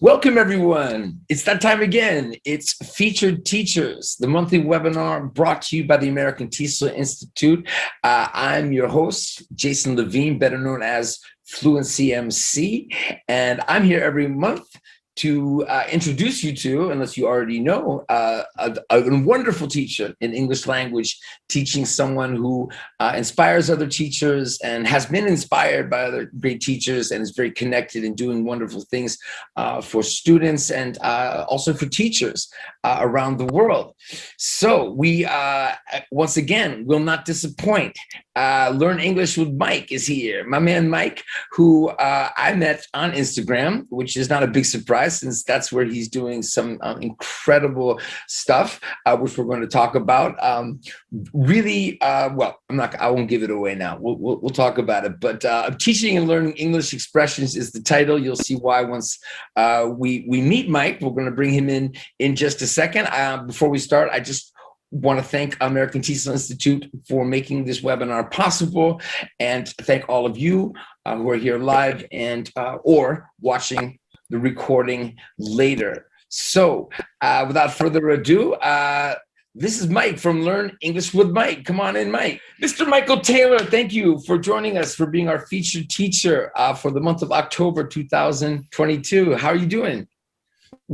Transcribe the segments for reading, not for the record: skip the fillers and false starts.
Welcome, everyone. It's that time again. It's Featured Teachers, the monthly webinar brought to you by the American TESOL Institute. I'm your host, Jason Levine, better known as Fluency MC, and I'm here every month to introduce you to, unless you already know, a wonderful teacher in English language, teaching someone who inspires other teachers and has been inspired by other great teachers and is very connected in doing wonderful things for students and also for teachers around the world. So we, once again, will not disappoint. Learn English with Mike is here. My man Mike, who I met on Instagram, which is not a big surprise since that's where he's doing some incredible stuff, which we're going to talk about. Really, well, I won't give it away now. We'll talk about it. But Teaching and Learning English Expressions is the title. You'll see why once we meet Mike. We're going to bring him in just a second. Before we start, I just want to thank American TESOL Institute for making this webinar possible, and thank all of you who are here live and or watching the recording later. So without further ado, this is Mike from Learn English with Mike. Come on in, Mike. Mr. Michael Taylor, thank you for joining us, for being our featured teacher for the month of October 2022. How are you doing?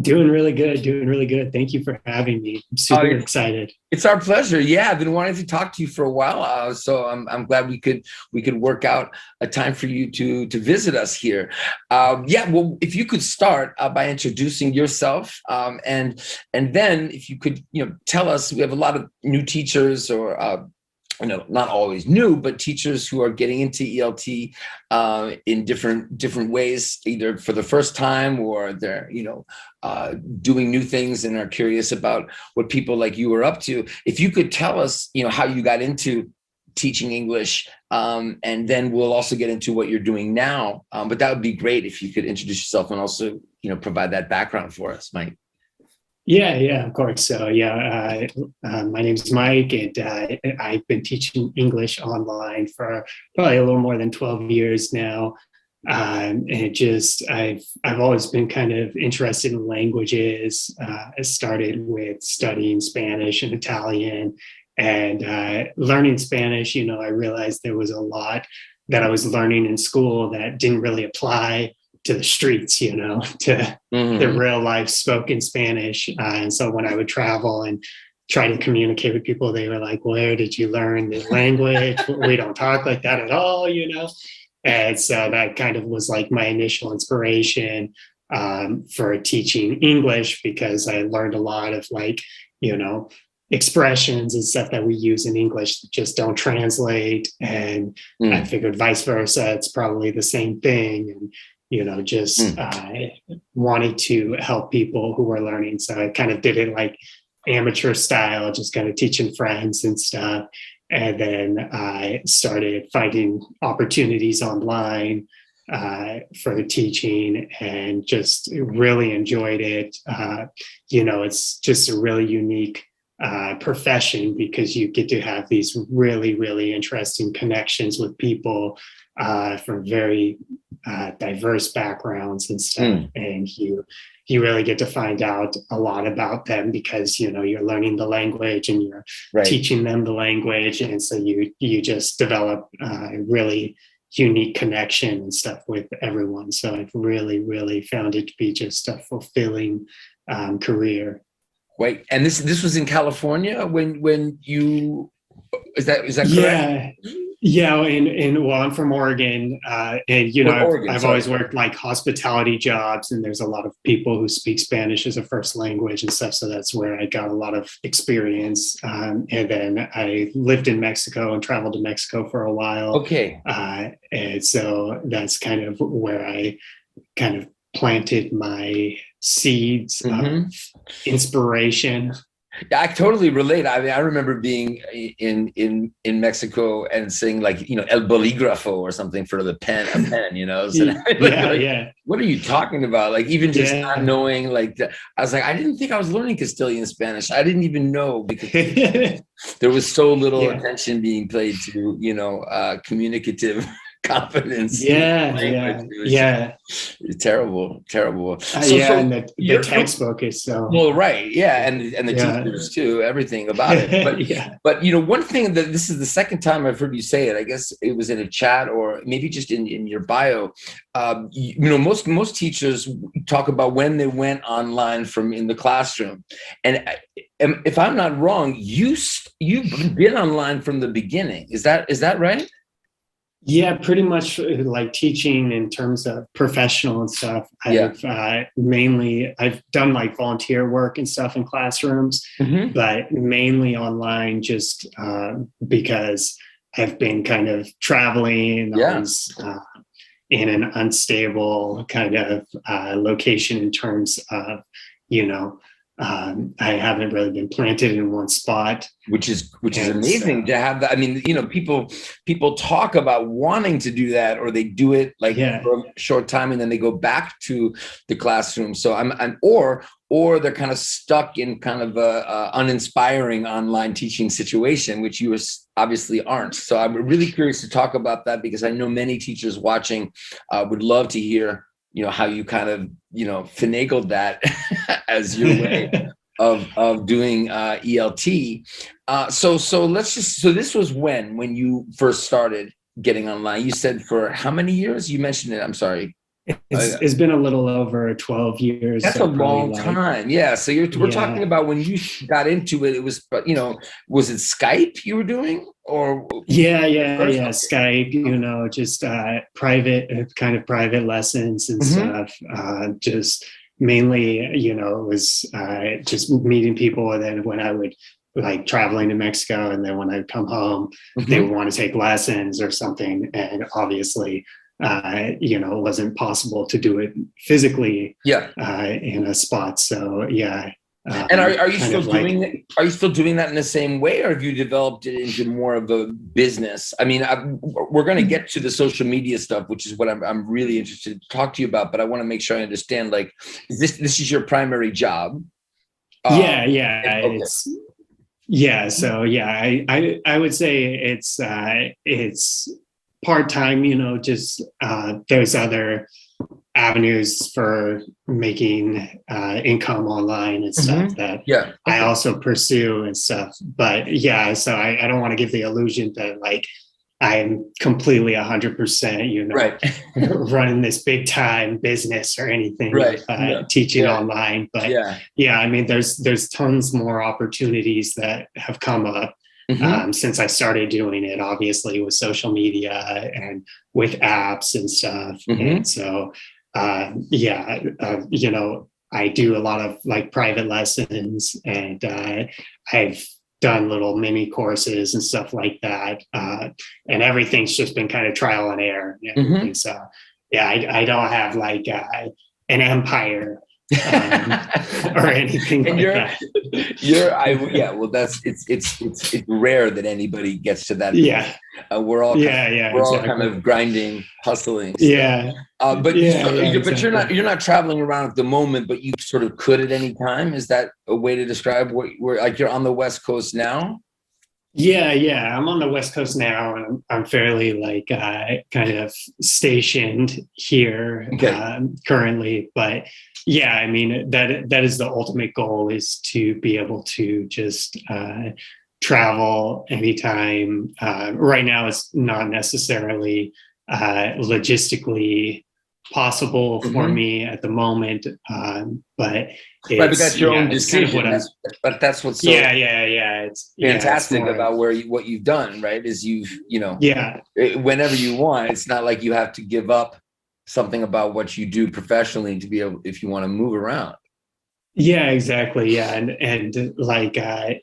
Doing really good. Thank you for having me. I'm super excited. It's our pleasure. Yeah, I've been wanting to talk to you for a while, so I'm glad we could work out a time for you to visit us here. Yeah, well, if you could start by introducing yourself, and then if you could, tell us. We have a lot of new teachers, or not always new, but teachers who are getting into ELT in different ways, either for the first time or they're, doing new things and are curious about what people like you are up to. If you could tell us, how you got into teaching English, and then we'll also get into what you're doing now. But that would be great if you could introduce yourself and also, provide that background for us, Mike. Yeah, of course. So my name is Mike, and I've been teaching English online for probably a little more than 12 years now. And I've always been kind of interested in languages. I started with studying Spanish and Italian, and learning Spanish. I realized there was a lot that I was learning in school that didn't really apply to the streets, to the real life spoken Spanish. And so when I would travel and try to communicate with people, they were like, where did you learn the language? We don't talk like that at all, And so that kind of was like my initial inspiration for teaching English, because I learned a lot of expressions and stuff that we use in English that just don't translate. And I figured vice versa, it's probably the same thing. And wanting to help people who were learning. So I kind of did it like amateur style, just kind of teaching friends and stuff. And then I started finding opportunities online for teaching, and just really enjoyed it. It's just a really unique profession, because you get to have these really, really interesting connections with people from very diverse backgrounds and stuff. And you really get to find out a lot about them, because you're learning the language and you're teaching them the language, and so you just develop really unique connection and stuff with everyone. So I've really found it to be just a fulfilling career. Wait, and this was in California when you, is that correct? Yeah, well, I'm from Oregon, and I've always worked like hospitality jobs, and there's a lot of people who speak Spanish as a first language and stuff. So that's where I got a lot of experience. And then I lived in Mexico and traveled to Mexico for a while. Okay. And so that's kind of where I kind of planted my seeds of inspiration. Yeah, I totally relate. I mean, I remember being in Mexico and saying like, el bolígrafo or something for the pen, a pen, So yeah. What are you talking about? Like, even just not knowing, like, I was like, I didn't think I was learning Castilian Spanish. I didn't even know, because there was so little attention being paid to, communicative confidence. Yeah, Language. yeah, It was yeah, just terrible, terrible. yeah. So And the you're textbook is so, well, right, yeah, and the yeah, teachers too, everything about it. yeah, But one thing that this is the second time I've heard you say it. I guess it was in a chat or maybe just in your bio. Most teachers talk about when they went online from in the classroom, and if I'm not wrong, you've been online from the beginning. Is that right? yeah. Pretty much like teaching in terms of professional and stuff. Yeah. I've done like volunteer work and stuff in classrooms, Hmm. but mainly online, just because I've been kind of traveling Yeah. always. In an unstable kind of location in terms of, you know, I haven't really been planted in one spot. Which is And amazing so, to have that. I mean, people talk about wanting to do that, or they do it like yeah, for a short time and then they go back to the classroom. So or they're kind of stuck in kind of a uninspiring online teaching situation, which you obviously aren't. So I'm really curious to talk about that because I know many teachers watching would love to hear, how you kind of, finagled that as your way of doing ELT. So this was when you first started getting online. You said for how many years? You mentioned it. I'm sorry. it's been a little over 12 years. That's a So probably long like, time. Yeah. So we're talking yeah, about when you got into it. It was, was it Skype you were doing or first? yeah. Skype, just private, kind of private lessons and Hmm. stuff. Just mainly, it was just meeting people. And then when I would like traveling to Mexico, and then when I would come home, they would Hmm. want to take lessons or something. And obviously, it wasn't possible to do it physically Yeah. in a spot. So yeah, And are you kind still of like, doing it? Are you still doing that in the same way, or have you developed it into more of a business? I mean, we're going to get to the social media stuff, which is what I'm really interested to talk to you about. But I want to make sure I understand. Like, this is your primary job? yeah, Okay. yeah. So yeah, I would say it's part time. Just there's other avenues for making income online and Hmm. stuff that Yeah. I Okay. also pursue and stuff. But yeah, so I don't want to give the illusion that like I'm completely 100%, Right. running this big time business or anything Right. with No. teaching Yeah. online. But Yeah. yeah, I mean, there's tons more opportunities that have come up Hmm. since I started doing it, obviously with social media and with apps and stuff. And Hmm. so, I do a lot of like private lessons, and I've done little mini courses and stuff like that. And everything's just been kind of trial and error and everything. Hmm. So, yeah, I don't have like an empire or anything And like that. yeah, well, it's rare that anybody gets to that point. Yeah, We're all kind of yeah, we're all kind exactly. of grinding, hustling still. Yeah, But yeah, but exactly. you're not traveling around at the moment, but you sort of could at any time. Is that a way to describe what where like you're on the West Coast now? Yeah. I'm on the West Coast now, and I'm fairly like kind of stationed here Okay. currently. But yeah, I mean that is the ultimate goal, is to be able to just travel anytime. Right now, it's not necessarily logistically possible for Hmm. me at the moment, but Right, but that's your own it's kind of what decision. I'm. But that's what's so It's fantastic more. about what you've done, right? Is Yeah, whenever you want. It's not like you have to give up something about what you do professionally to be able if you want to move around. yeah, exactly. Yeah, and like I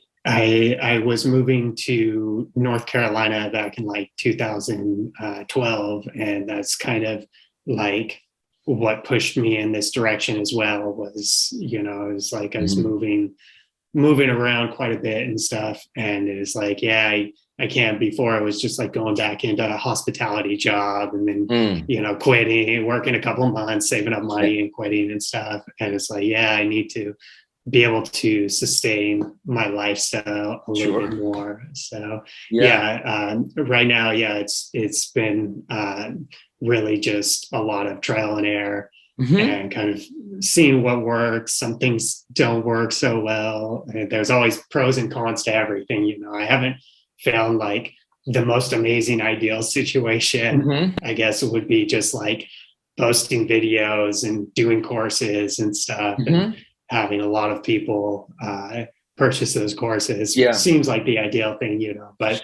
was moving to North Carolina back in like 2012, and that's kind of like what pushed me in this direction as well. Was it was like I was Mhm. moving around quite a bit and stuff. And it was like, yeah, I can't. Before, I was just like going back into a hospitality job, and then, Mm. quitting, working a couple of months, saving up Yeah. money and quitting and stuff. And it's like, yeah, I need to be able to sustain my lifestyle a little bit Sure. more. So Yeah. yeah, right now, yeah, it's been really just a lot of trial and error Hmm. and kind of seeing what works. Some things don't work so well. And there's always pros and cons to everything. I haven't found like the most amazing ideal situation. Hmm. I guess it would be just like posting videos and doing courses and stuff, and Hmm. having a lot of people purchase those courses Yeah. seems like the ideal thing, but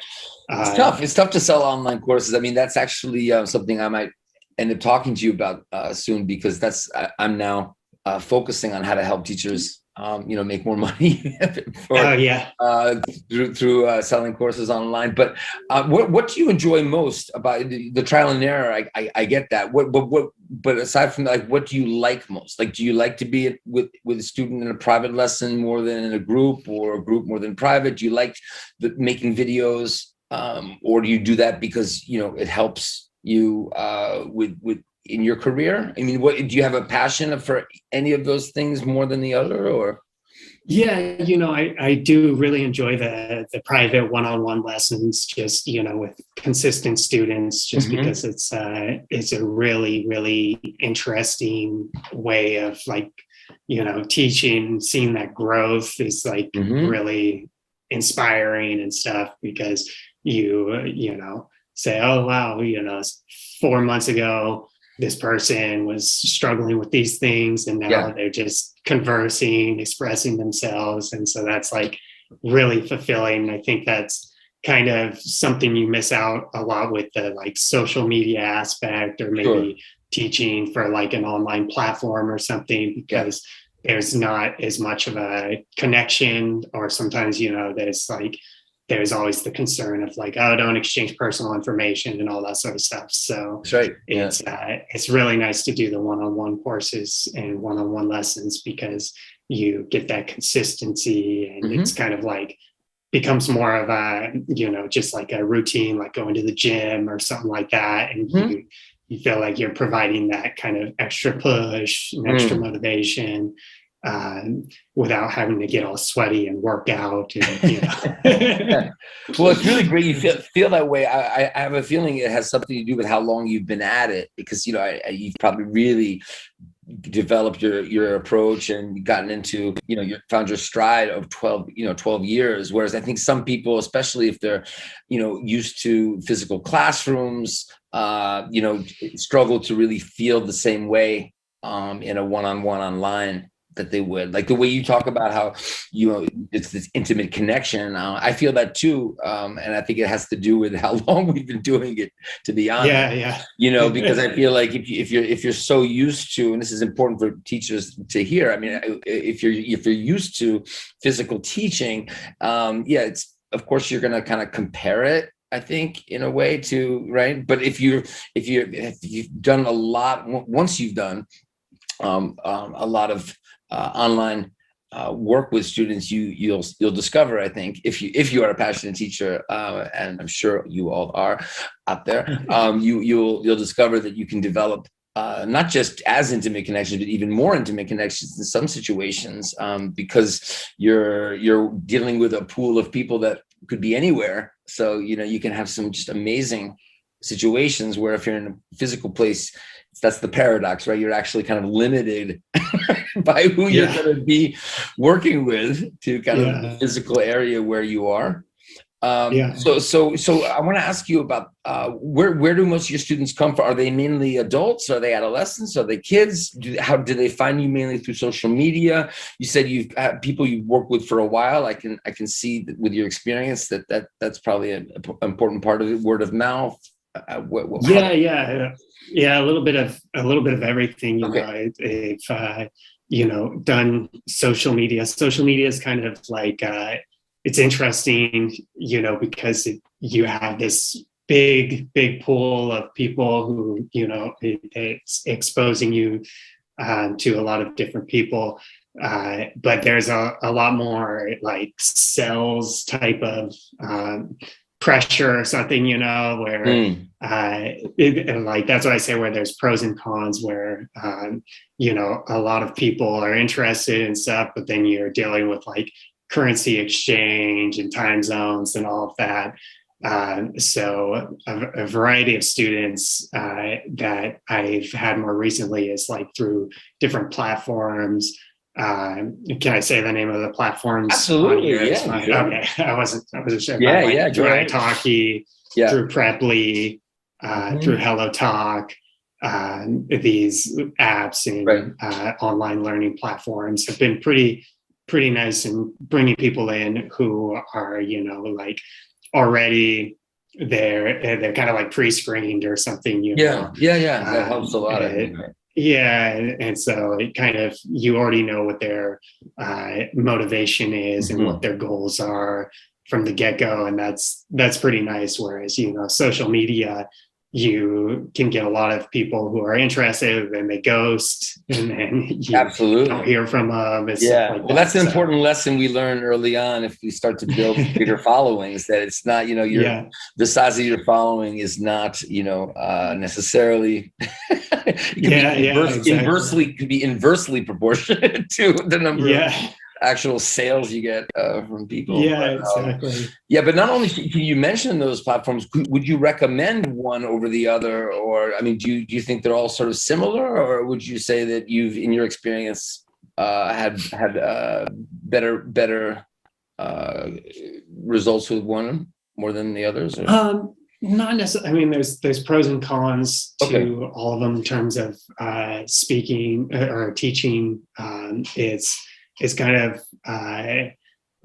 It's uh, tough. It's tough to sell online courses. I mean, that's actually something I might end up talking to you about soon, because I'm now focusing on how to help teachers, make more money oh for yeah. uh, through selling courses online. But what do you enjoy most about the trial and error? I get that. But aside from like, what do you like most? Like, do you like to be with a student in a private lesson more than in a group, or a group more than private? Do you like making videos? Or do you do that because it helps you with in your career? I mean, what do you have a passion for any of those things more than the other, or? Yeah, I do really enjoy the private one-on-one lessons, just with consistent students, just Hmm. because it's a really really interesting way of like teaching. Seeing that growth is like Hmm. really inspiring and stuff, because say, oh wow, 4 months ago this person was struggling with these things, and now Yeah, they're just conversing, expressing themselves. And so that's like really fulfilling. I think that's kind of something you miss out a lot with the like social media aspect, or sure. maybe teaching for like an online platform or something, Yeah, because there's not as much of a connection. Or sometimes there's always the concern of like, oh, don't exchange personal information and all that sort of stuff. So that's right. Yeah. it's really nice to do the one-on-one courses and one-on-one lessons, because you get that consistency, and it's Hmm. kind of like becomes more of a just like a routine, like going to the gym or something like that. And Hmm. you feel like you're providing that kind of extra push and extra Mm. motivation, without having to get all sweaty and work out and Yeah. Well, it's really great you feel that way. I have a feeling it has something to do with how long you've been at it, because you've probably really developed your approach and gotten into, you found your stride of 12 years. Whereas I think some people, especially if they're used to physical classrooms, struggle to really feel the same way in a one-on-one online that they would. Like the way you talk about how it's this intimate connection. I feel that too, and I think it has to do with how long we've been doing it, to be honest. yeah, Because yeah. I feel like if you're so used to, and this is important for teachers to hear. I mean, if you're used to physical teaching, yeah, it's, of course you're going to kind of compare it, I think, in a way, to, right. But if you've done a lot, once you've done a lot of online work with students, you'll discover, I think, if you are a passionate teacher, and I'm sure you all are out there, you'll discover that you can develop not just as intimate connections, but even more intimate connections in some situations, because you're dealing with a pool of people that could be anywhere. So you can have some just amazing situations where, if you're in a physical place, that's the paradox, right? You're actually kind of limited by who you're Yeah, going to be working with, to kind of the yeah, physical area where you are. yeah. So I want to ask you about where do most of your students come from? Are they mainly adults? Are they adolescents? Are they kids? How do they find you? Mainly through social media? You said you've had people you've worked with for a while. I can see that with your experience that's probably an important part of it. Word of mouth. How? Yeah, yeah, yeah. A little bit of everything. Okay. Done social media. Social media is kind of like it's interesting, because you have this big, big pool of people who it's exposing you to a lot of different people. But there's a lot more like sales type of pressure or something, where like that's what I say, where there's pros and cons, where a lot of people are interested in stuff, but then you're dealing with like currency exchange and time zones and all of that. So a variety of students that I've had more recently is like through different platforms. Can I say the name of the platforms? Absolutely, yeah. Sure. Okay, I wasn't sure. Yeah, Like, yeah. through italki, Yeah. through Preply, through HelloTalk. These apps and online learning platforms have been pretty nice in bringing people in who are, like already they're kind of like pre-screened or something, Yeah. That helps a lot. I think. Yeah, and so it kind of, you already know what their motivation is and what their goals are from the get-go, and that's pretty nice. Whereas social media, you can get a lot of people who are interested and they ghost, and then you don't hear from them. And stuff like that's an important lesson we learn early on. If we start to build bigger followings, that it's not the size of your following is not necessarily inversely can be inversely proportionate to the number of actual sales you get from people. Exactly. But not only can you mention those platforms, would you recommend one over the other? Or, I mean, do you think they're all sort of similar, or would you say that you've, in your experience, had better results with one more than the others? Or? Not necessarily. I mean, there's pros and cons to all of them in terms of speaking or teaching. It's kind of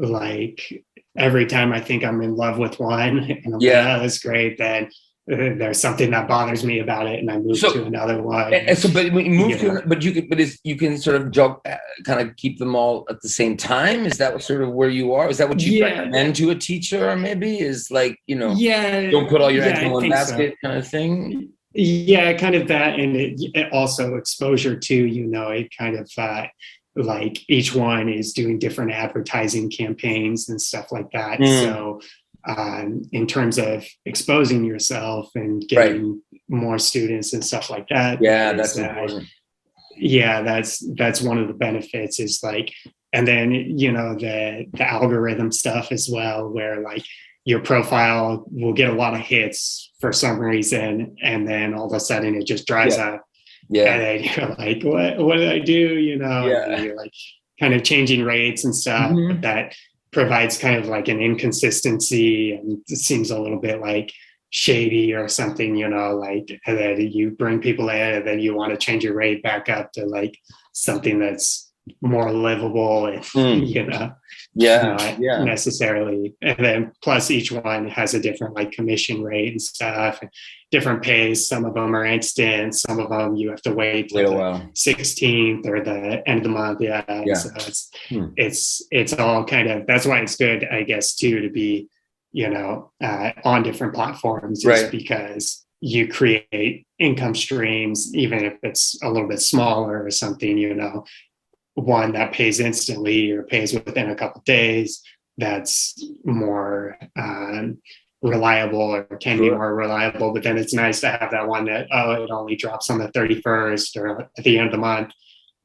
like every time I think I'm in love with one, and I'm like, that's great, then there's something that bothers me about it, and I move to another one. And so, but when you move to, you can sort of kind of keep them all at the same time. Is that sort of where you are? Is that what you recommend to a teacher? Maybe is like, don't put all your eggs in one basket, kind of thing. Yeah, kind of that, and it also exposure to, it kind of. Like each one is doing different advertising campaigns and stuff like that. So in terms of exposing yourself and getting more students and stuff like that. That's important. That's one of the benefits is like, and then, the algorithm stuff as well, where like your profile will get a lot of hits for some reason, and then all of a sudden it just dries up. And then you're like, what did I do? And you're like kind of changing rates and stuff, but that provides kind of like an inconsistency, and it seems a little bit like shady or something, like, and then you bring people in and then you want to change your rate back up to like something that's more livable, and not necessarily. And then plus each one has a different like commission rate and stuff, and different pays. Some of them are instant, some of them you have to wait till the 16th or the end of the month. So it's all kind of, that's why it's good, I guess, too, to be on different platforms, is because you create income streams, even if it's a little bit smaller or something, one that pays instantly or pays within a couple of days, that's more reliable, or can be more reliable. But then it's nice to have that one that, it only drops on the 31st or at the end of the month,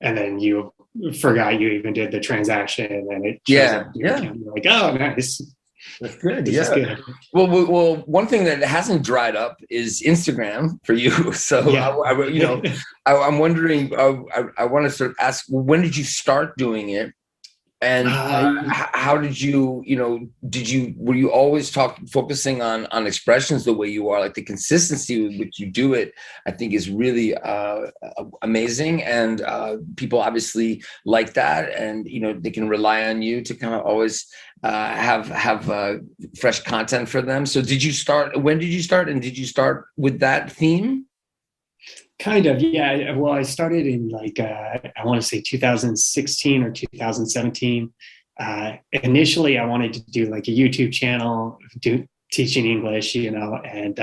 and then you forgot you even did the transaction, and then it shows up in your account. You're like, oh, nice. That's good. Good. Well, one thing that hasn't dried up is Instagram for you. So, I'm wondering, I want to sort of ask, when did you start doing it? And how did you, were you always focusing on expressions the way you are? Like the consistency with which you do it, I think is really amazing. And people obviously like that. And, they can rely on you to kind of always have fresh content for them. So when did you start? And did you start with that theme? Kind of, yeah. Well, I started in like, I want to say 2016 or 2017. Initially, I wanted to do like a YouTube channel, teaching English, and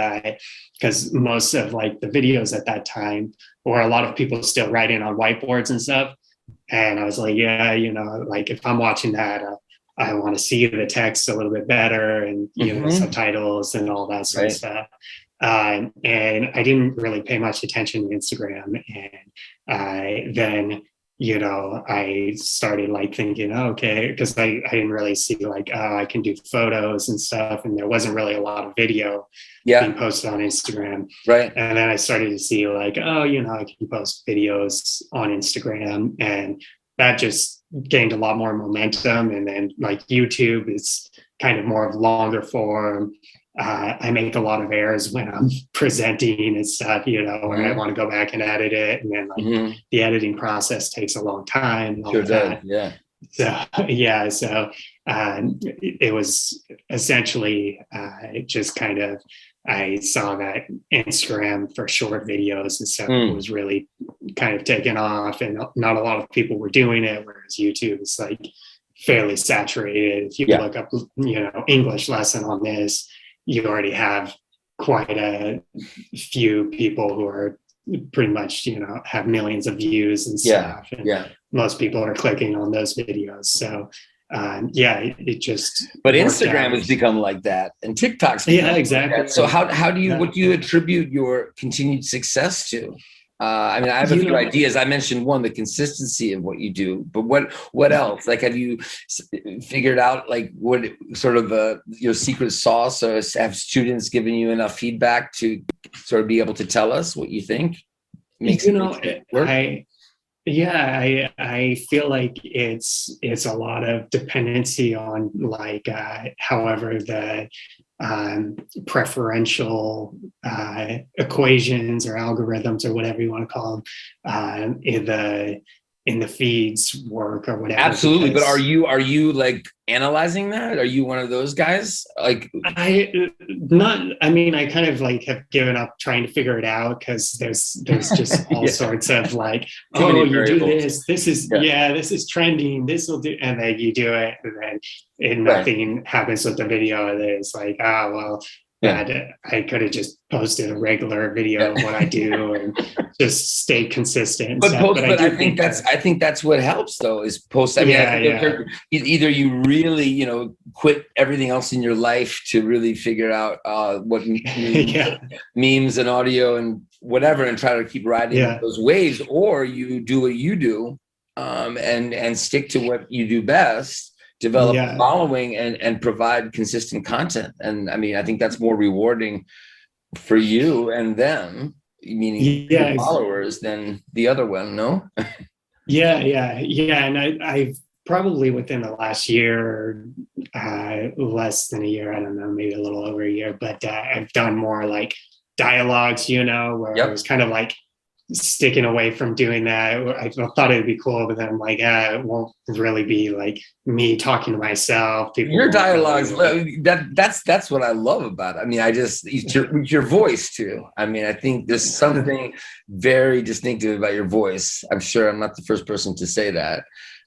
because most of like the videos at that time were a lot of people still writing on whiteboards and stuff. And I was like, like if I'm watching that, I want to see the text a little bit better, and subtitles and all that sort of stuff. And I didn't really pay much attention to Instagram. And then, I started like thinking, oh, okay, because I didn't really see like, I can do photos and stuff. And there wasn't really a lot of video being posted on Instagram. Right. And then I started to see like, oh, I can post videos on Instagram. And that just gained a lot more momentum. And then like YouTube is kind of more of longer form. I make a lot of errors when I'm presenting and stuff, where I want to go back and edit it. And then like the editing process takes a long time. Sure does. Yeah. So it was essentially just kind of, I saw that Instagram for short videos and stuff was really kind of taken off, and not a lot of people were doing it, whereas YouTube is like fairly saturated. If you look up, English lesson on this, you already have quite a few people who are pretty much, have millions of views and stuff. And most people are clicking on those videos. So it just. But Instagram has become like that, and TikTok's exactly. Like so how do you what do you attribute your continued success to? I mean, I have a few ideas. I mentioned one, the consistency of what you do, but what else? Like, have you figured out like what sort of your secret sauce, or have students given you enough feedback to sort of be able to tell us what you think makes it work? I feel like it's a lot of dependency on like however the preferential equations or algorithms or whatever you want to call them in the feeds work or whatever. Absolutely. But are you like analyzing that? Are you one of those guys? Like I kind of like have given up trying to figure it out, because there's just all sorts of like, you do this is this is trending, this will do, and then you do it, and then nothing happens with the video, and it's like, I could have just posted a regular video of what I do and just stay consistent. I think that's what helps though, is post. I mean, either you really, quit everything else in your life to really figure out what memes and audio and whatever, and try to keep riding those waves, or you do what you do and stick to what you do best. Develop a following and provide consistent content. And I mean, I think that's more rewarding for you and them, meaning your followers, than the other one, no? And I've probably within the last year, less than a year, I don't know, maybe a little over a year, but I've done more like dialogues, where I was kind of like sticking away from doing that. I thought it'd be cool, but then I'm like, it won't really be like me talking to myself. Your dialogues, that's what I love about it. I mean, it's your voice too. I mean, I think there's something very distinctive about your voice. I'm sure I'm not the first person to say that.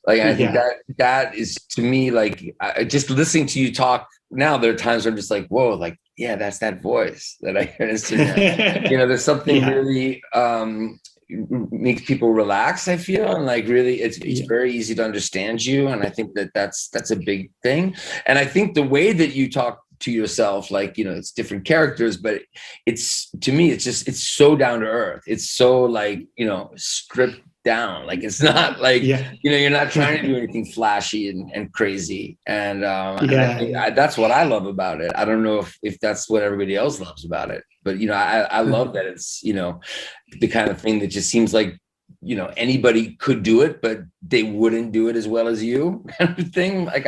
Like, I think that is, to me, like, just listening to you talk now, there are times where I'm just like, whoa, like, yeah, that's that voice that I hear in Instagram. There's something really makes people relax, I feel, and like really it's very easy to understand you. And I think that's a big thing. And I think the way that you talk to yourself, like, it's different characters, but it's, to me, it's so down to earth. It's so like, stripped down. Like, it's not like, you're not trying to do anything flashy and crazy. And and I think that's what I love about it. I don't know if that's what everybody else loves about it, but I love that it's, the kind of thing that just seems like, anybody could do it, but they wouldn't do it as well as you, kind of thing. Like,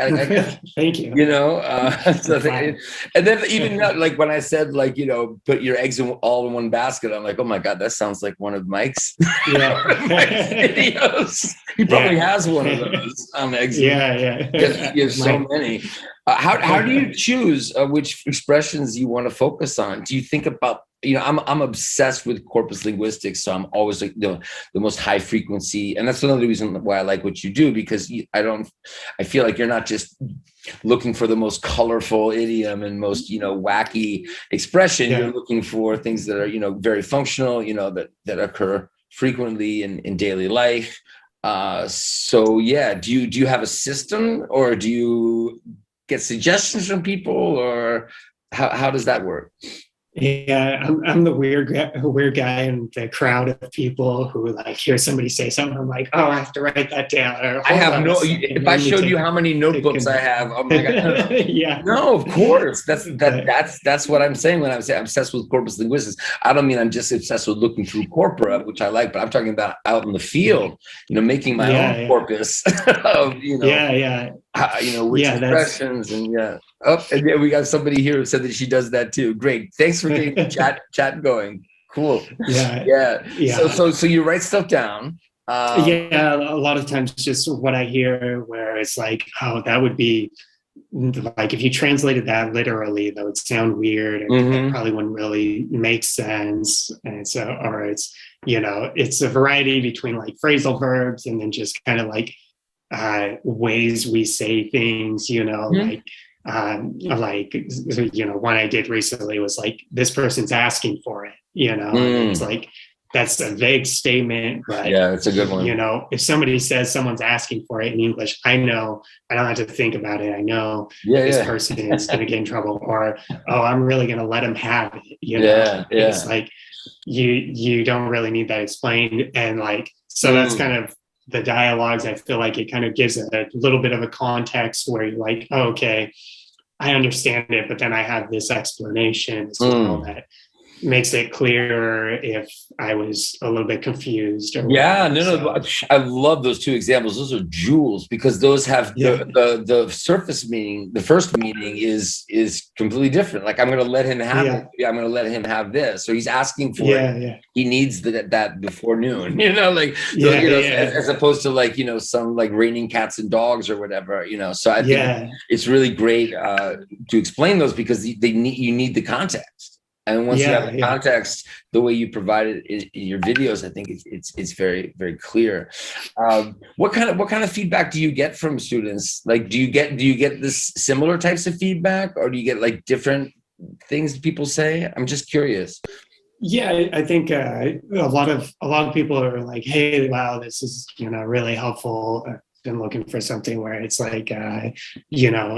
thank you. And then even like when I said, like, put your eggs all in one basket, I'm like, oh my God, that sounds like one of Mike's, videos. He probably has one of those on eggs. You have so many. How do you choose which expressions you want to focus on? Do you think about, I'm obsessed with corpus linguistics, so I'm always like the most high frequency, and that's another reason why I like what you do, because I feel like you're not just looking for the most colorful idiom and most wacky expression. You're looking for things that are very functional, that occur frequently in daily life. So yeah, do you have a system, or do you get suggestions from people, or how does that work? Yeah, I'm the weird guy in the crowd of people who like hear somebody say something. I'm like, oh, I have to write that down. Or I hold have on a no, second, if I let me showed you how many take notebooks I a have, oh my God. yeah. No, of course. But That's what I'm saying when I say I'm obsessed with corpus linguistics. I don't mean I'm just obsessed with looking through corpora, which I like, but I'm talking about out in the field, making my own yeah, corpus of, yeah, yeah, which yeah. That's expressions and yeah. Oh, and yeah, we got somebody here who said that she does that too. Great. Thanks for getting the chat going. Cool. yeah, Yeah. So yeah. so so you write stuff down. Yeah, a lot of times just what I hear where it's like, oh, that would be like if you translated that literally, that would sound weird and that Mhm. probably wouldn't really make sense. And so, or it's, it's a variety between like phrasal verbs and then just kind of like ways we say things, Mhm. one I did recently was like, this person's asking for it, and it's Mm. like, that's a vague statement, but Yeah, it's a good one. if somebody says someone's asking for it in English, I know I don't have to think about it. I know this Yeah, person is going to get in trouble, or, oh, I'm really going to let them have it. yeah, It's yeah. like, you don't really need that explained. And like, so that's Mm. kind of the dialogues. I feel like it kind of gives a little bit of a context where you're like, oh, okay, I understand it, but then I have this explanation as well Mm. that makes it clearer if I was a little bit confused or Yeah, whatever. no, So I love those two examples. Those are jewels because those have yeah, the surface meaning. The first meaning is completely different. Like I'm going to let him have it. yeah, Yeah, I'm going to let him have this. So he's asking for it. yeah, yeah, He needs that before noon. Like those, yeah, yeah, as opposed to like some like raining cats and dogs or whatever. So I think yeah, it's really great to explain those because you need the context. And once you have yeah, the yeah. context, the way you provide it in your videos, I think it's very very clear. What kind of feedback do you get from students? Like, do you get this similar types of feedback, or do you get like different things people say? I'm just curious. Yeah, I think a lot of people are like, "Hey, wow, this is really helpful." I've been looking for something where it's like, you know,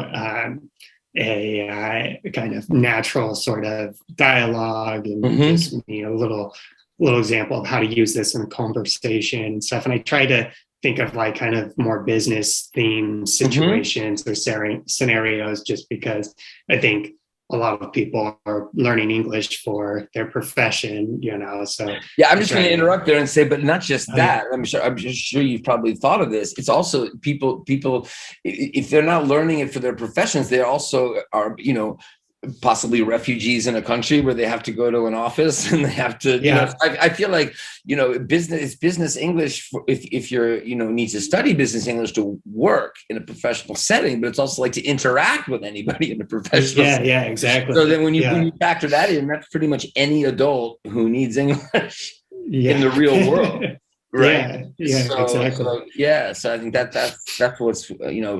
a kind of natural sort of dialogue, and Hmm. gives me a little example of how to use this in a conversation and stuff. And I try to think of like kind of more business themed Hmm. situations or scenarios, just because I think a lot of people are learning English for their profession, so Yeah, I'm I just going try to to, interrupt there and say, but not just oh yeah, that. I'm just sure you've probably thought of this. It's also people, if they're not learning it for their professions, they also are, possibly refugees in a country where they have to go to an office and they have to, yeah, I feel like, business English, if you're, need to study business English to work in a professional setting, but it's also like to interact with anybody in a professional yeah, setting. yeah, So then exactly. when Yeah, you factor that in, that's pretty much any adult who needs English in yeah, the real world, right? yeah, yeah, exactly. So yeah, so I think that's what's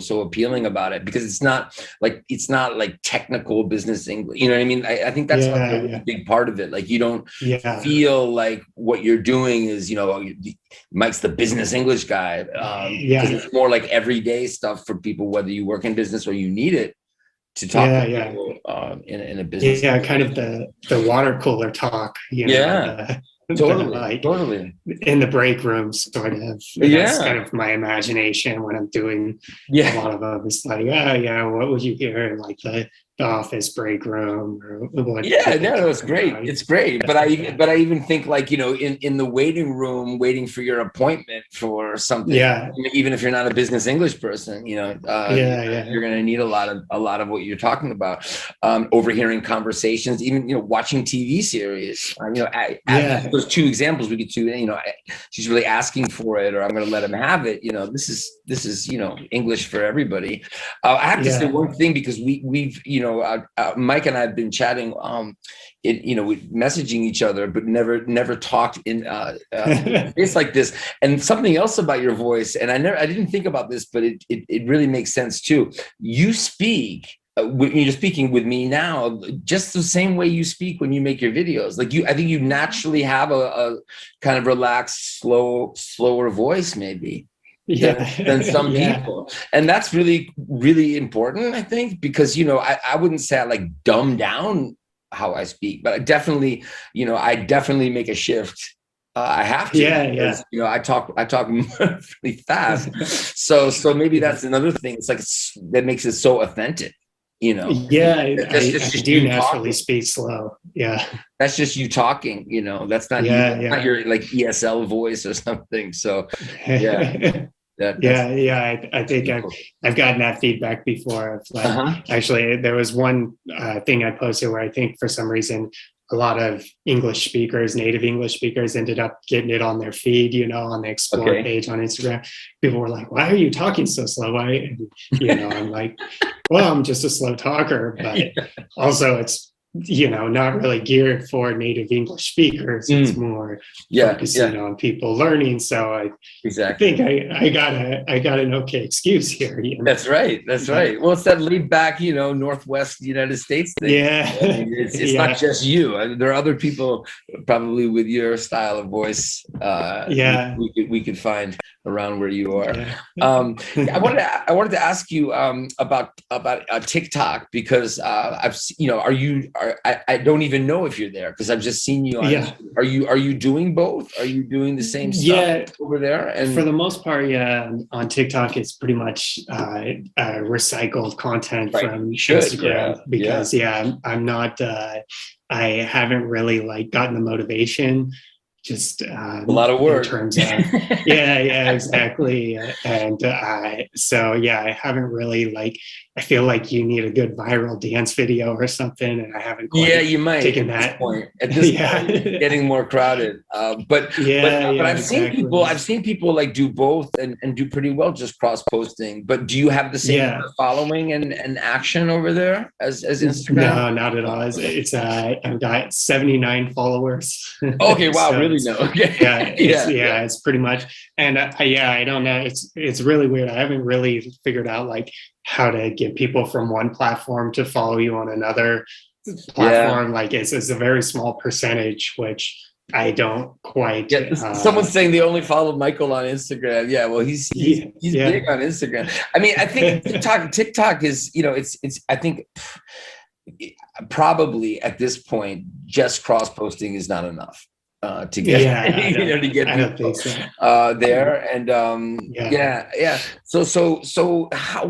so appealing about it, because it's not like technical business English. You know what I mean? I think that's like a Yeah, really yeah, big part of it. Like you don't yeah, feel like what you're doing is Mike's the business English guy, because yeah, it's more like everyday stuff for people, whether you work in business or you need it to talk yeah, to yeah. people in a business. Yeah, kind of the water cooler talk, Yeah, the totally, like totally. in the break room sort of. That's kind Yeah, of my imagination when I'm doing a yeah. lot of them. It's like, oh yeah, what would you hear in like the office break room, or what Yeah, would they no, it's talk great. about? It's great. But I even think like, in the waiting room, waiting for your appointment for something, Yeah, even if you're not a business English person, yeah, yeah, you're going to need a lot of what you're talking about. Overhearing conversations, even, watching TV series. yeah, Those two examples we get to, she's really asking for it, or I'm going to let him have it. This is English for everybody. I have to say yeah. one thing, because we've Mike and I have been chatting, we messaging each other, but never talked in it's like this. And something else about your voice, and I didn't think about this, but it really makes sense too. You speak. When you're speaking with me now, just the same way you speak when you make your videos. Like I think you naturally have a kind of relaxed, slower voice, maybe. than some Yeah. people. And that's really, really important, I think, because, I wouldn't say I like dumb down how I speak, but I definitely make a shift. I have to, Yeah, because, I talk really fast. So maybe that's another thing. It's like, that makes it so authentic, yeah. It's I just do you naturally talking. speak slow. Yeah, That's just you talking, that's not you, yeah, that's not yeah. your like ESL voice or something. So yeah, that's Yeah. I think pretty cool. I've gotten that feedback before. Of like, Uh-huh. actually, there was one thing I posted where I think for some reason a lot of English speakers, native English speakers, ended up getting it on their feed. On the Explore Okay. page on Instagram. People were like, "Why are you talking so slow?" And I'm like, "Well, I'm just a slow talker," but also it's not really geared for native English speakers. It's more Yeah, focusing on people learning. So I exactly. think I got an okay excuse here. That's right. That's But right. Well, it's that laid back, Northwest United States thing. yeah, I mean, it's not yeah, just you. I mean, there are other people probably with your style of voice. yeah, We could find around where you are. yeah, I wanted to ask you about TikTok, because I don't even know if you're there, because I've just seen you on. yeah, Are you doing both? Are you doing the same stuff yeah. over there? For And the most part, yeah, on TikTok, it's pretty much recycled content right, from you should. Instagram Yeah. because, yeah, I'm not, I haven't really like gotten the motivation just A lot of in work. terms of, yeah, exactly. And so, yeah, I haven't really like, I feel like you need a good viral dance video or something, and I haven't Yeah, quite you might taken at this that. point. At this point, it's Yeah, getting more crowded. But I've seen people. exactly. I've seen people like do both and do pretty well, just cross posting. But do you have the same kind Yeah. of following and action over there as Instagram? No, not at all. Okay. I've got 79 followers. Okay. Wow. So Really? it's No. Okay. yeah, it's pretty much. And I don't know. It's really weird. I haven't really figured out like how to get people from one platform to follow you on another Yeah. platform. Like it's a very small percentage, which I don't quite Yeah, someone's saying they only follow Michael on Instagram. Yeah, well, he's yeah. big on Instagram. I mean, I think TikTok is, it's I think probably at this point, just cross posting is not enough to get Yeah, to get I don't people think so. there. And Yeah. yeah. So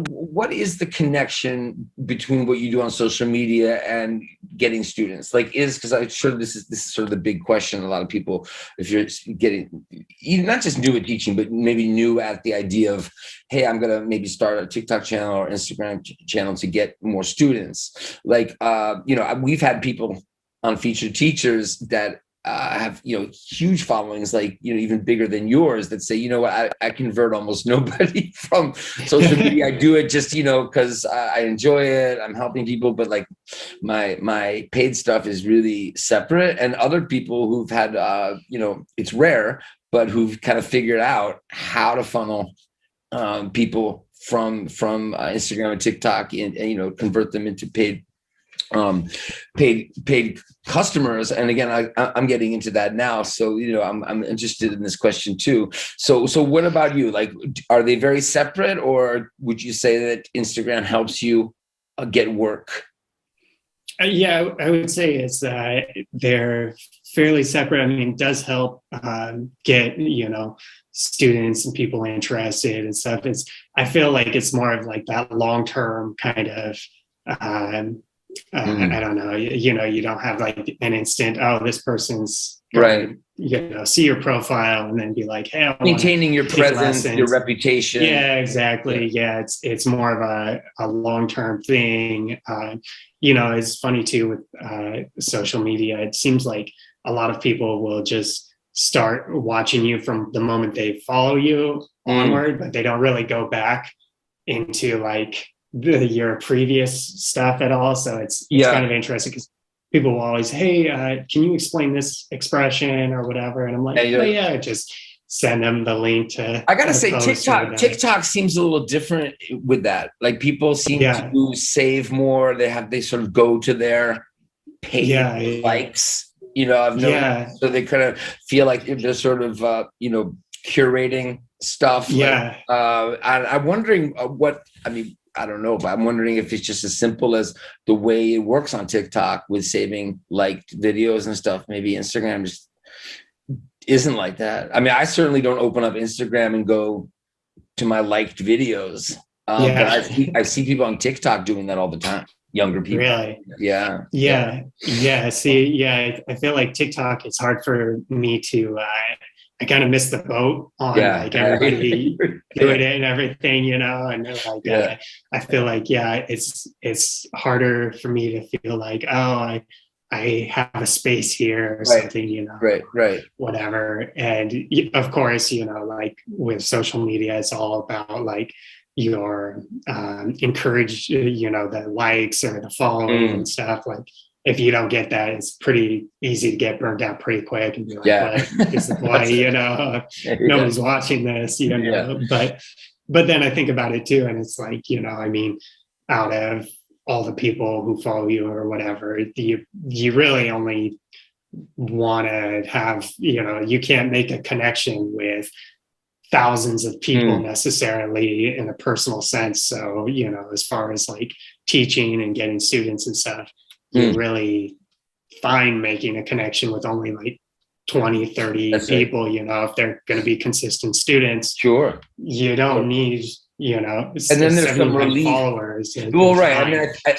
what is the connection between what you do on social media and getting students? Like, because I'm sure this is sort of the big question. A lot of people, if you're getting not just new at teaching, but maybe new at the idea of, hey, I'm gonna maybe start a TikTok channel or Instagram channel to get more students. Like, we've had people on Featured Teachers that have huge followings, like even bigger than yours, that say, what, I convert almost nobody from social media. I do it just because I enjoy it. I'm helping people, but like my paid stuff is really separate. And other people who've had it's rare, but who've kind of figured out how to funnel people from Instagram and TikTok and convert them into paid customers. And again, I'm getting into that now, so I'm interested in this question too. So what about you? Like, are they very separate, or would you say that Instagram helps you get work? Yeah, I would say it's they're fairly separate. I mean, it does help get students and people interested and stuff. I feel like it's more of like that long term kind of. I don't know. You don't have like an instant. Oh, this person's Right. See your profile and then be like, hey, I Maintaining your presence, your lessons. reputation. Yeah, exactly. Yeah, it's more of a long term thing. It's funny too with social media. It seems like a lot of people will just start watching you from the moment they follow you onward, but they don't really go back into like your previous stuff at all. So it's kind of interesting because people will always, hey, can you explain this expression or whatever? And I'm like, just send them the link to. I gotta say, TikTok seems a little different with that. Like, people seem to save more. They sort of go to their paid likes. I've noticed. So they kind of feel like they're sort of curating stuff. Yeah. I'm wondering what, I mean, I don't know, but I'm wondering if it's just as simple as the way it works on TikTok with saving liked videos and stuff. Maybe Instagram just isn't like that. I mean, I certainly don't open up Instagram and go to my liked videos. But Yeah. I see people on TikTok doing that all the time. Younger people. Really. Yeah. Yeah. See, yeah, I feel like TikTok, it's hard for me to, I kind of missed the boat on Yeah. like everybody doing Yeah. it and everything, and they're like, Yeah. I feel like, yeah, it's harder for me to feel like, oh, I have a space here or Right. something, Right. whatever. And of course, like with social media, it's all about like your encourage, the likes or the following and stuff. Like if you don't get that, it's pretty easy to get burned out pretty quick and be like, Yeah. what is the point? Yeah. Nobody's watching this, Yeah. but then I think about it too, and it's like, I mean, out of all the people who follow you or whatever, you really only want to have, you can't make a connection with thousands of people necessarily in a personal sense. So, as far as like teaching and getting students and stuff, you're really fine making a connection with only like 20, 30 That's people, if they're going to be consistent students. Sure. You don't need, and then there's some relief. followers. Well, right. I mean, I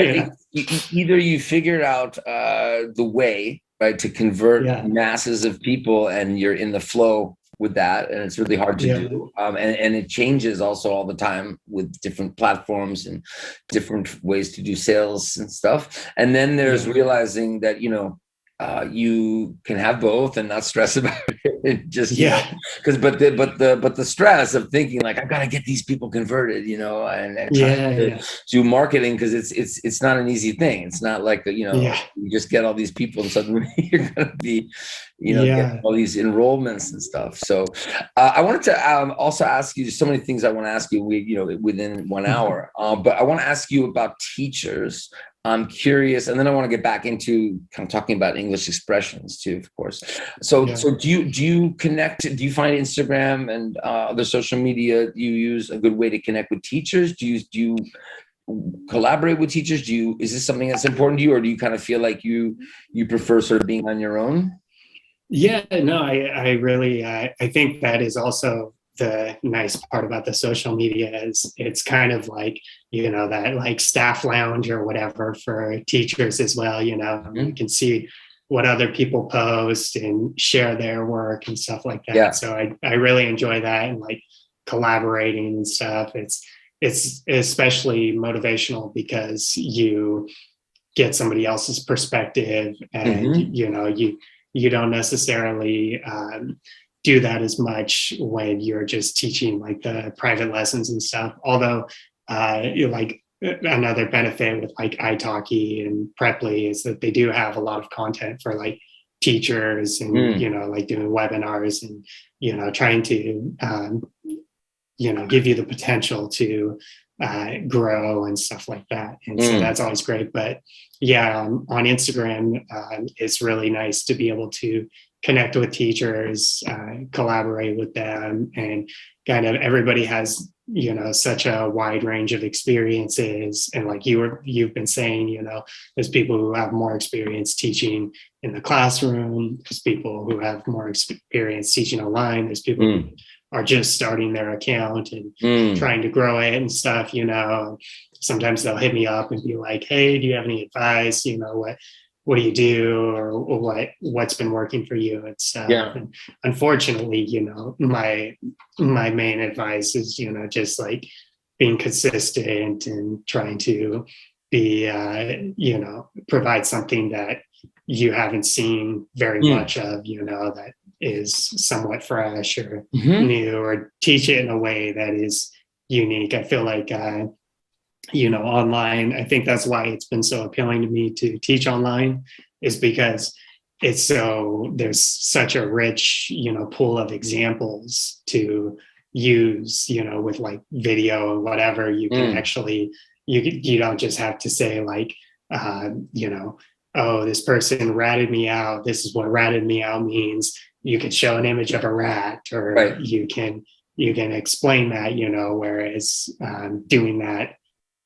Yeah. think either you figured out the way, right, to convert masses of people, and you're in the flow with that, and it's really hard to do. And it changes also all the time with different platforms and different ways to do sales and stuff. And then there's realizing that, you can have both and not stress about it. Just because but the stress of thinking like I've got to get these people converted, and trying to do marketing, because it's not an easy thing. It's not like you just get all these people and suddenly you're gonna be get all these enrollments and stuff. So I wanted to also ask you, there's so many things I want to ask you within 1 hour, but I want to ask you about teachers. I'm curious, and then I want to get back into kind of talking about English expressions too, of course. So do you connect? Do you find Instagram and other social media you use a good way to connect with teachers? Do you collaborate with teachers? Is this something that's important to you, or do you kind of feel like you prefer sort of being on your own? Yeah, no, I really, I think that is also the nice part about the social media is it's kind of like, that like staff lounge or whatever for teachers as well, you can see what other people post and share their work and stuff like that. So I really enjoy that, and like collaborating and stuff. It's especially motivational because you get somebody else's perspective, and you don't necessarily do that as much when you're just teaching like the private lessons and stuff. Although like another benefit with like italki and Preply is that they do have a lot of content for like teachers and like doing webinars and trying to give you the potential to grow and stuff like that. And so that's always great. But on Instagram, it's really nice to be able to connect with teachers, collaborate with them, and kind of everybody has, such a wide range of experiences. And like you've been saying, there's people who have more experience teaching in the classroom. There's people who have more experience teaching online. There's people who are just starting their account and trying to grow it and stuff, sometimes they'll hit me up and be like, hey, do you have any advice? What do you do, or what's been working for you and stuff. And unfortunately, my main advice is, just like being consistent and trying to be, provide something that you haven't seen very much of, that is somewhat fresh or new, or teach it in a way that is unique. I feel like, online, I think that's why it's been so appealing to me to teach online, is because there's such a rich, pool of examples to use, with like video and whatever. You can actually, you don't just have to say like, oh, this person ratted me out. This is what ratted me out means. You could show an image of a rat, or you can explain that, whereas doing that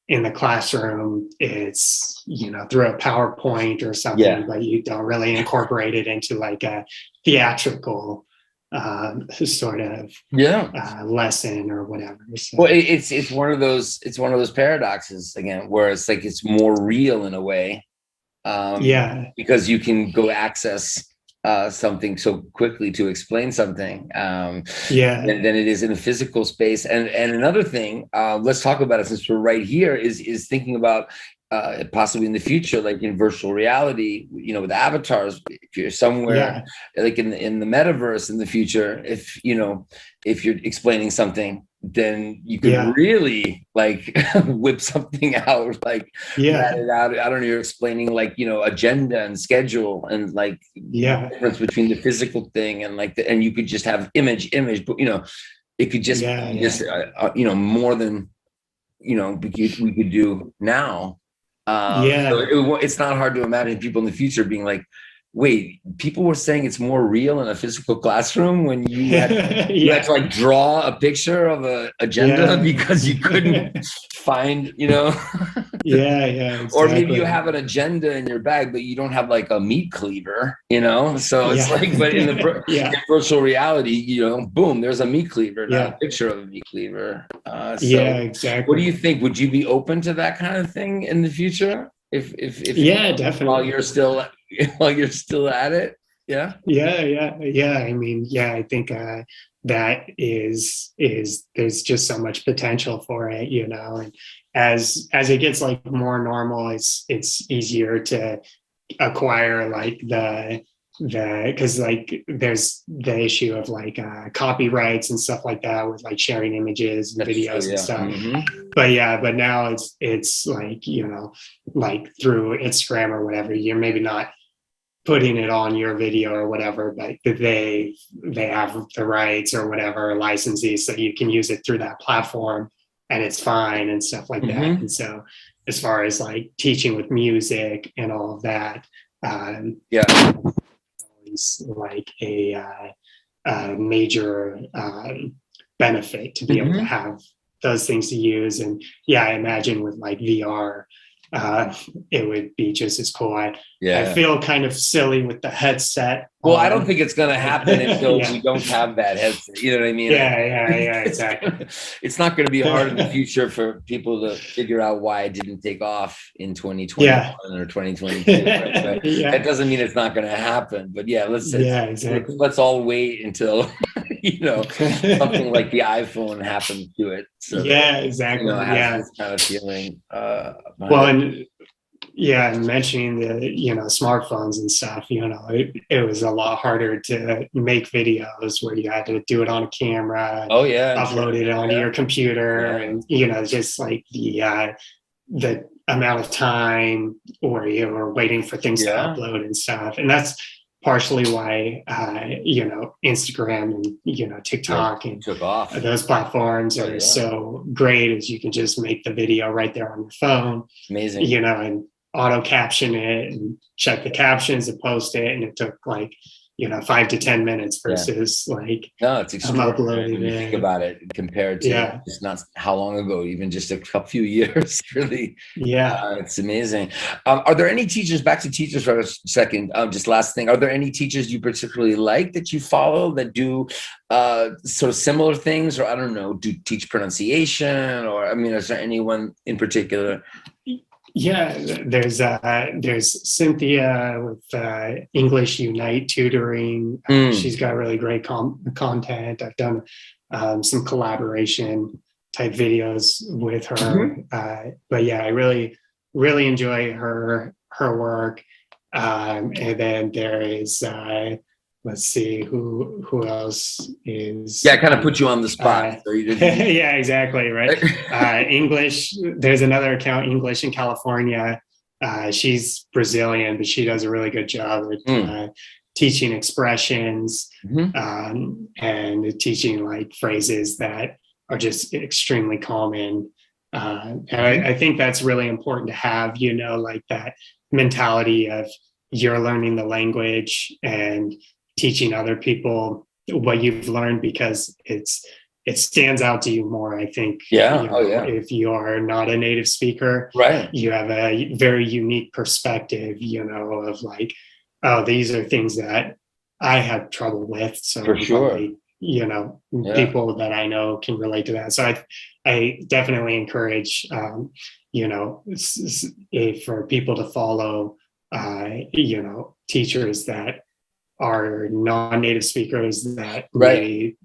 in the classroom, it's, through a PowerPoint or something, Yeah. but you don't really incorporate it into like a theatrical sort of lesson or whatever. So. Well, it's one of those paradoxes again, where it's like it's more real in a way, because you can go access something so quickly to explain something, than it is in a physical space. And another thing, let's talk about it since we're right here, is thinking about possibly in the future, like in virtual reality, with avatars. If you're somewhere like in the metaverse in the future, if you're explaining something, then you could really like whip something out, like let it out. I don't know, you're explaining like agenda and schedule and like the difference between the physical thing and like and you could just have image, but it could just more than we could do now. So it's not hard to imagine people in the future being like, wait, people were saying it's more real in a physical classroom when you had, had to like draw a picture of a agenda because you couldn't find, exactly. Or maybe you have an agenda in your bag, but you don't have like a meat cleaver, so it's like, but in the in virtual reality, boom, there's a meat cleaver, not a picture of a meat cleaver. Exactly. What do you think? Would you be open to that kind of thing in the future? If Definitely. While you're still at it. I mean, I think that is there's just so much potential for it, and as it gets like more normal, it's easier to acquire like because like there's the issue of like copyrights and stuff like that with like sharing images and videos and stuff. But now it's like like through Instagram or whatever, you're maybe not putting it on your video or whatever, but they have the rights or whatever licensees, so you can use it through that platform and it's fine and stuff like that. And so as far as like teaching with music and all of that, it's like a major benefit to be able to have those things to use. And I imagine with like VR, it would be just as cool. I feel kind of silly with the headset. Well, I don't think it's going to happen until we don't have that headset. You know what I mean? Exactly. It's not going to be hard in the future for people to figure out why it didn't take off in 2021 or 2022. Right? That doesn't mean it's not going to happen. But let's all wait until something like the iPhone happens to it. So exactly. It has this kind of feeling. And mentioning the smartphones and stuff, it was a lot harder to make videos where you had to do it on a camera, upload it onto your computer, and just like the amount of time or you were waiting for things to upload and stuff. And that's partially why Instagram and TikTok and took off. Those platforms are so great, as you can just make the video right there on your phone. Amazing. And auto caption it and check the captions and post it, and it took like 5 to 10 minutes versus like it's extraordinary when you think it. about it compared to just not how long ago, even just a few years. Really, it's amazing. Are there any teachers? Back to teachers for a second. Just last thing. Are there any teachers you particularly like that you follow that do sort of similar things, or I don't know, do teach pronunciation, or I mean, is there anyone in particular? There's Cynthia with English Unite tutoring. She's got really great content. I've done some collaboration type videos with her. But I really enjoy her work. And then there is let's see who else is. I kind of put you on the spot. So you didn't... exactly, right. English. There's another account, English in California. She's Brazilian, but she does a really good job at teaching expressions and teaching like phrases that are just extremely common. And I think that's really important to have, like that mentality of you're learning the language and teaching other people what you've learned, because it's it stands out to you more. I think, Yeah. Oh, yeah. if you are not a native speaker, Right. you have a very unique perspective, of like, oh, these are things that I have trouble with. So For sure. probably, Yeah. people that I know can relate to that. So I definitely encourage, for people to follow, teachers that are non-native speakers that Right. may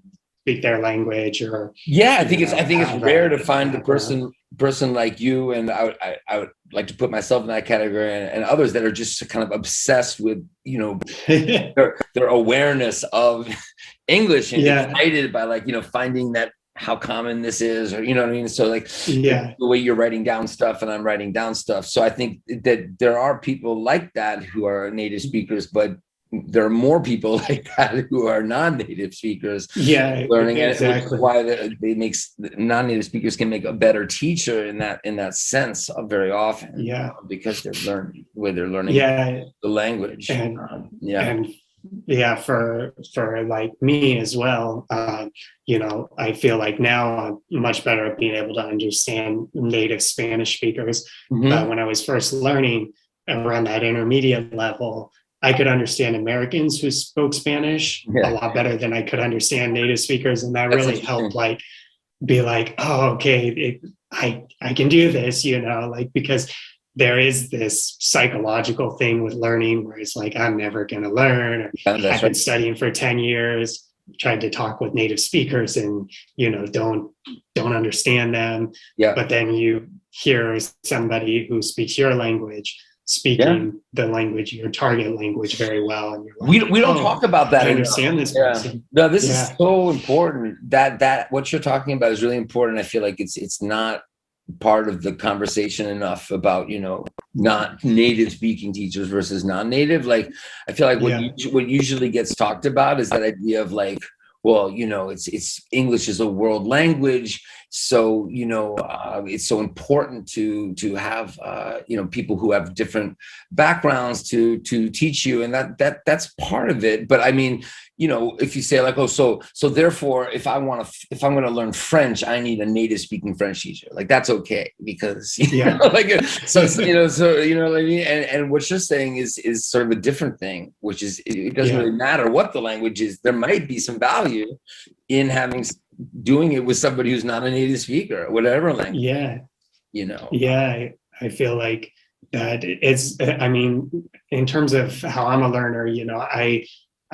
speak their language or Yeah, I think it's have rare a to find a background. person like you, and I would like to put myself in that category, and others that are just kind of obsessed with their awareness of English and Yeah, excited by, like, finding that how common this is, or you know what I mean. So like yeah, the way you're writing down stuff and I'm writing down stuff. So I think that there are people like that who are native speakers, but there are more people like that who are non-native speakers yeah, learning it, which is exactly. why it makes non-native speakers can make a better teacher in that sense very often, Yeah, because they're learning yeah, the language. and Yeah. and yeah, for like me as well. I feel like now I'm much better at being able to understand native Spanish speakers. But Hmm. when I was first learning around that intermediate level, I could understand Americans who spoke Spanish a Yeah, lot better than I could understand native speakers, and that that's really helped, interesting. like, be like, oh, okay, I can do this, like, because there is this psychological thing with learning where it's like, I'm never going to learn. Or Yeah, I've that's right. been studying for 10 years, tried to talk with native speakers and, don't understand them. Yeah. But then you hear somebody who speaks your language Yeah. speaking the language, your target language, very well. And you're like, We don't oh, talk about that I enough. understand this Yeah. person. No, this is Yeah. so important. That what you're talking about is really important. I feel like it's not part of the conversation enough about, not native speaking teachers versus non-native. Like, I feel like Yeah. what usually gets talked about is that idea of, like, well, it's English is a world language, so it's so important to have people who have different backgrounds to teach you, and that's part of it. But I mean, if you say, like, oh, so therefore, if I'm going to learn French, I need a native speaking French teacher. Like, that's okay, because Yeah. like, so what I mean. And what you're saying is sort of a different thing, which is, it doesn't Yeah. really matter what the language is. There might be some value in doing it with somebody who's not a native speaker, whatever language. Yeah. You know. Yeah. I feel like that I mean, in terms of how I'm a learner,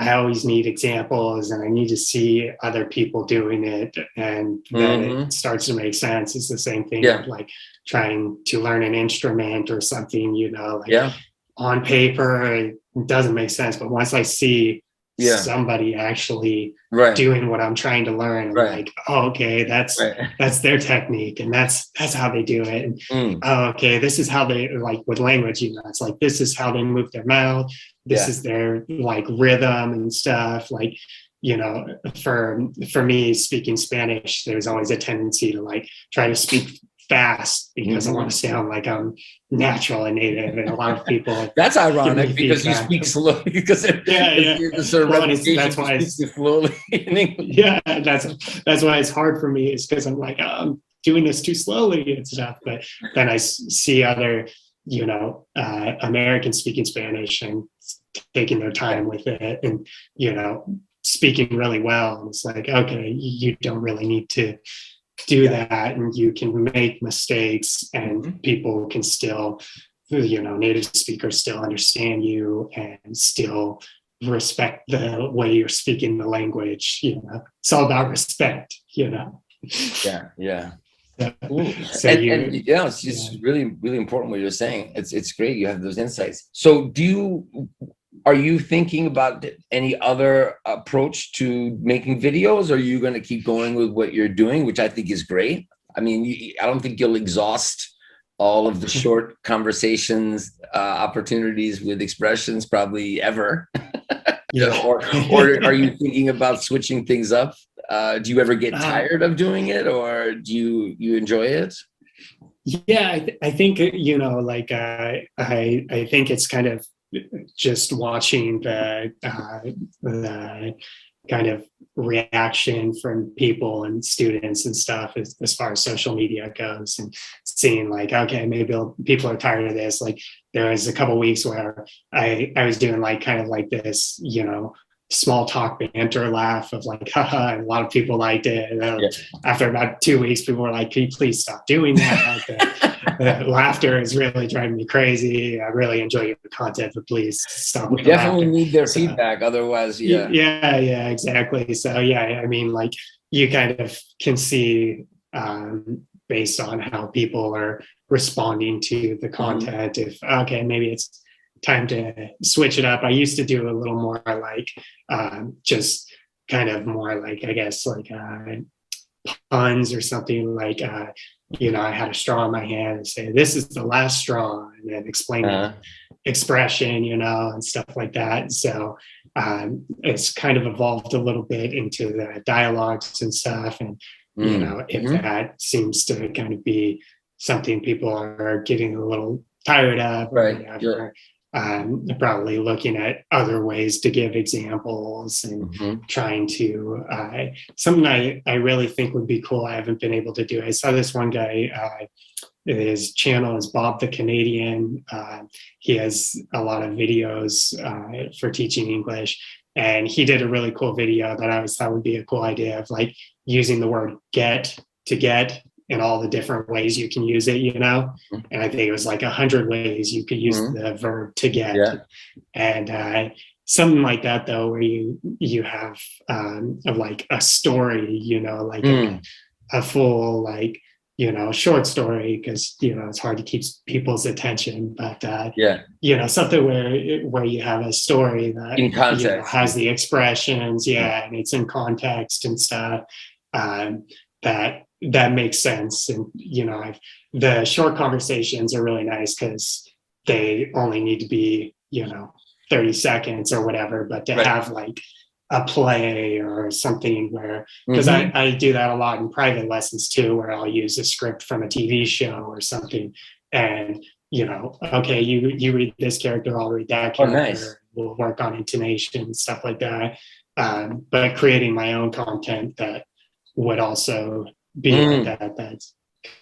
I always need examples and I need to see other people doing it, and then it Hmm. starts to make sense. It's the same thing Yeah. with, like, trying to learn an instrument or something, like, Yeah. on paper, it doesn't make sense. But once I see Yeah. somebody actually Right. doing what I'm trying to learn, I'm Right. like, oh, okay, Right. that's their technique, and that's how they do it. And Mm. oh, okay, this is how they, like, with language, it's like, this is how they move their mouth. This Yeah. is their, like, rhythm and stuff. Like, you know, for me speaking Spanish, there's always a tendency to, like, try to speak fast because I want Hmm. to sound like I'm natural and native. And a lot of people That's give me ironic because you feedback. speak slowly, because Yeah, yeah. it's a sort of Well, and reputation that's for why speaking slowly in English. yeah, that's why it's hard for me, is because I'm like, oh, I'm doing this too slowly and stuff. But then I see other, Americans speaking Spanish and taking their Yeah. time with it, and speaking really well. And it's like, okay, you don't really need to do Yeah. that, and you can make mistakes, and Mhm. people can still, native speakers still understand you and still respect the way you're speaking the language. It's all about respect. Yeah. Yeah. So, Cool. so And you, it's yeah. just really, really important what you're saying. It's great you have those insights. So are you thinking about any other approach to making videos? Or are you going to keep going with what you're doing, which I think is great? I mean, I don't think you'll exhaust all of the short conversations, opportunities with expressions probably ever. Yeah. Or are you thinking about switching things up? Do you ever get uh, tired of doing it, or do you enjoy it? yeah, I think, like, I think it's kind of just watching the kind of reaction from people and students and stuff as far as social media goes, and seeing like, okay, maybe people are tired of this. Like there was a couple of weeks where I was doing like kind of like this, small talk banter laugh of like, haha, and a lot of people liked it. And then after about 2 weeks, people were like, can you please stop doing that? The laughter is really driving me crazy. I really enjoy your content, but please stop with We the definitely laughter. need their So, feedback. Otherwise, yeah, exactly. So yeah, I mean, like you kind of can see based on how people are responding to the content, if okay, maybe it's time to switch it up. I used to do a little more like just kind of more like, I guess, like puns or something like, I had a straw in my hand and say, this is the last straw, and then explain the expression, and stuff like that. So it's kind of evolved a little bit into the dialogues and stuff. And, if that seems to kind of be something people are getting a little tired of or whatever, probably looking at other ways to give examples and trying to something I really think would be cool. I haven't been able to do. I saw this one guy. His channel is Bob the Canadian. He has a lot of videos for teaching English, and he did a really cool video that I always thought would be a cool idea of like using the word get to get in all the different ways you can use it, and I think it was like 100 ways you could use the verb to get. And something like that though, where you have like a story, like a full like short story, because it's hard to keep people's attention, but something where you have a story that in context has the expressions, and it's in context and stuff, that makes sense. And the short conversations are really nice because they only need to be 30 seconds or whatever, but to have like a play or something where, because I do that a lot in private lessons too, where I'll use a script from a TV show or something, and okay, you read this character, I'll read that character. Nice. We'll work on intonation and stuff like that, but creating my own content that would also be like that's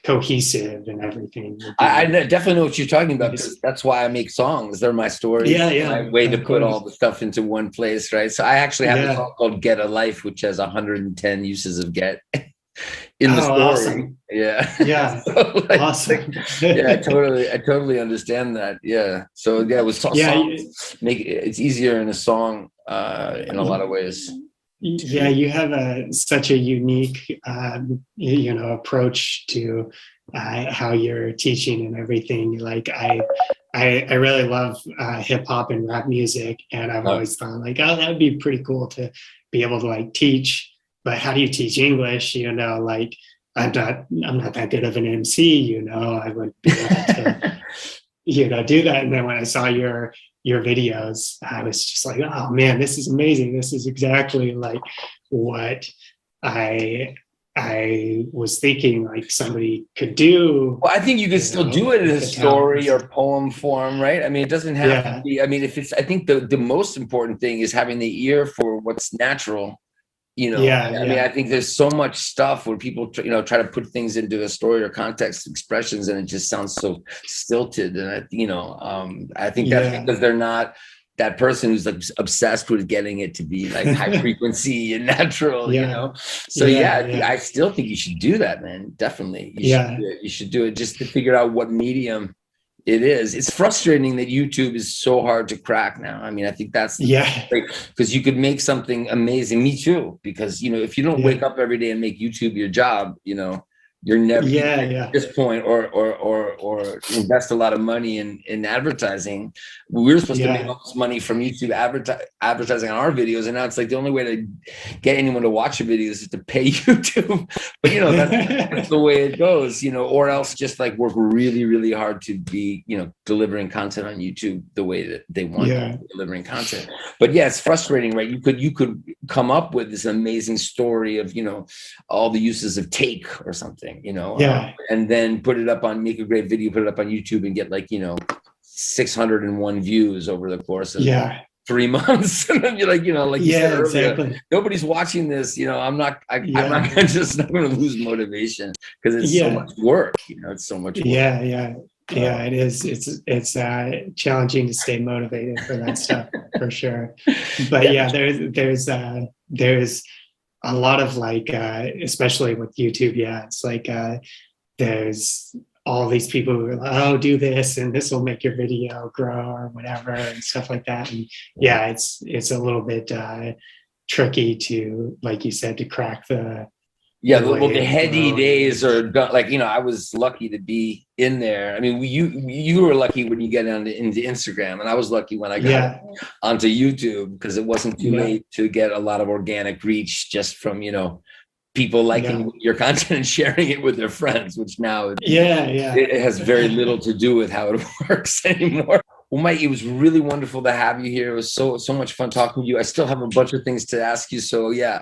cohesive and everything. I definitely know what you're talking about, because that's why I make songs. They're my stories. My way to put all the stuff into one place, right? So I actually have a song called Get a Life, which has 110 uses of get in the story. Awesome. Yeah. So, like, awesome. I totally understand that. Yeah. So it was songs make it's easier in a song in a lot of ways. Yeah, you have such a unique approach to how you're teaching and everything. Like I really love hip hop and rap music, and I've always thought like, oh, that would be pretty cool to be able to like teach. But how do you teach English? Like I'm not that good of an MC. I would be able to do that. And then when I saw your videos, I was just like, oh man, this is amazing. This is exactly like what I was thinking like somebody could do. Well, I think you could still do it in a story or poem form, right? I mean, it doesn't have to be. I mean, I think the most important thing is having the ear for what's natural. I mean, I think there's so much stuff where people, try to put things into a story or context expressions, and it just sounds so stilted. And I think that's because they're not that person who's like obsessed with getting it to be like high frequency and natural, So I still think you should do that, man. Definitely. You should do it just to figure out what medium it is. It's frustrating that YouTube is so hard to crack now. I mean, I think that's because you could make something amazing. Me too. Because if you don't wake up every day and make YouTube your job, you're never at this point, or invest a lot of money in advertising. We were supposed to make all this money from YouTube advertising on our videos, and now it's like the only way to get anyone to watch your videos is to pay YouTube. But that's the way it goes, or else just like work really, really hard to be, delivering content on YouTube the way that they want delivering content. But it's frustrating, right? You could come up with this amazing story of, all the uses of take or something. And then make a great video, put it up on YouTube and get like, 601 views over the course of 3 months. And then you're like, like you said Yeah, earlier, exactly. nobody's watching this. I'm not Yeah. just not going to lose motivation because it's so Yeah. much work. It's so much work. Yeah, yeah, Uh, yeah. It is. It's challenging to stay motivated for that stuff for sure. But yeah, yeah, there's a lot of like, especially with YouTube. Yeah, it's like there's all these people who are like, oh, do this and this will make your video grow or whatever and stuff like that. And yeah, it's a little bit tricky to, like you said, to crack yeah. the Well, way the of heady growing. days are gone. Like, I was lucky to be in there. I mean, you were lucky when you get into Instagram, and I was lucky when I got Yeah, onto YouTube because it wasn't too yeah, late to get a lot of organic reach just from people yeah, liking your content and sharing it with their friends, which now yeah, yeah. it has very little to do with how it works anymore. Well, Mike, it was really wonderful to have you here. It was so much fun talking to you. I still have a bunch of things to ask you. So yeah,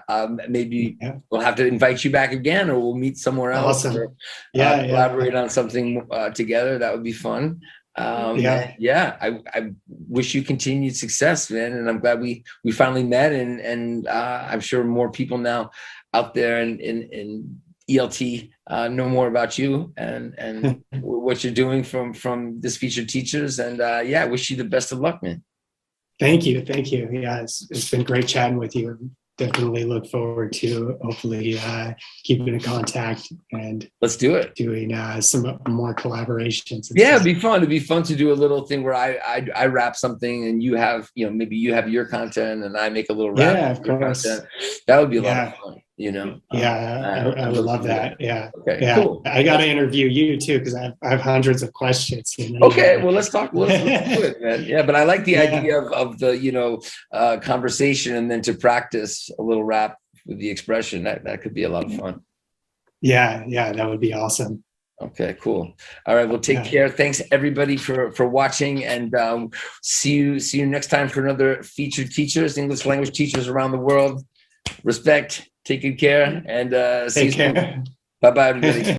maybe Yeah. we'll have to invite you back again, or we'll meet somewhere else, or Awesome. Yeah, yeah, collaborate on something together. That would be fun. yeah. And yeah, I wish you continued success, man. And I'm glad we finally met, and I'm sure more people now out there in ELT know more about you and what you're doing from this featured teachers. And yeah, I wish you the best of luck, man. Thank you, thank you. Yeah, it's been great chatting with you. Definitely look forward to hopefully keeping in contact and Let's do it. doing some more collaborations and Yeah, stuff. it'd be fun to do a little thing where I wrap something and you have, maybe you have your content and I make a little wrap Yeah, of of your course. content. That would be a lot of Yeah, fun. yeah. I I'd would love love to do that. that. Yeah, Okay, yeah. cool. I got to interview you too because I have hundreds of questions. Okay, well, let's talk. Let's do it, man. Yeah, but I like the Yeah, idea of the conversation and then to practice a little rap with the expression. That could be a lot of fun. yeah, yeah. That would be awesome. Okay, cool. All right, well, take Yeah. care. Thanks everybody for watching, and see you next time for another featured teachers, English language teachers around the world. Respect. Take good care, and see you Take soon. care. Bye bye, everybody.